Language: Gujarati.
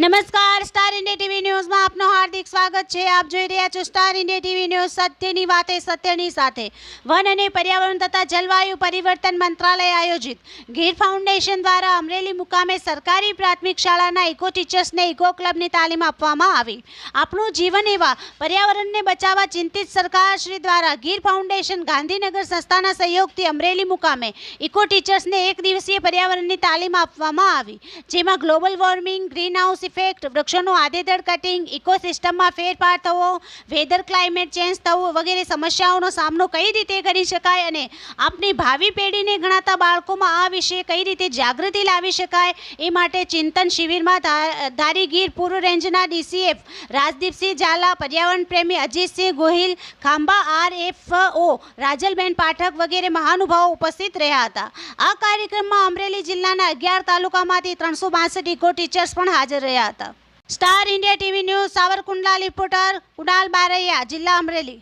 નમસ્કાર, સ્ટાર ઇન્ડિયા ટીવી ન્યૂઝમાં આપનું હાર્દિક સ્વાગત છે। આપ જોઈ રહ્યા છો સ્ટાર ઇન્ડિયા ટીવી ન્યૂઝ। સત્યની વાતે સત્યની સાથે। વન અને પર્યાવરણ તથા જલવાયુ પરિવર્તન મંત્રાલય આયોજિત ગીર ફાઉન્ડેશન દ્વારા અમરેલી મુકામે સરકારી પ્રાથમિક શાળાના ઇકો ટીચર્સને ઇકો ક્લબની તાલીમ આપવામાં આવી। આપણું જીવન એવા પર્યાવરણને બચાવવા ચિંતિત સરકારશ્રી દ્વારા ગીર ફાઉન્ડેશન ગાંધીનગર સંસ્થાના સહયોગથી અમરેલી મુકામે ઇકો ટીચર્સને એક દિવસીય પર્યાવરણની તાલીમ આપવામાં આવી, જેમાં global warming, green house effect, વૃક્ષોનું આડેધડ કટિંગ, ઇકોસિસ્ટમમાં ફેરફાર થવો, વેધર ક્લાઇમેટ ચેન્જ થવું વગેરે સમસ્યાઓનો સામનો કઈ રીતે કરી શકાય અને આપની ભાવિ પેઢીને ગણાતા બાળકોમાં આ વિશે કઈ રીતે જાગૃતિ લાવી શકાય એ માટે ચિંતન શિબિરમાં ધારી ગીર પૂર્વ રેન્જના ડીસીએફ રાજદીપસિંહ ઝાલા, પર્યાવરણ પ્રેમી અજીતસિંહ ગોહિલ, ખાંભા RFO રાજલબેન પાઠક વગેરે મહાનુભાવો ઉપસ્થિત રહ્યા હતા। આ કાર્યક્રમમાં અમરેલી જિલ્લાના 11 તાલુકામાંથી 362 ઇકો ટીચર્સ પણ હાજર રહ્યા હતા। Star India TV news Savarkundla reporter Kunal Baraiya, જિલ્લા અમરેલી।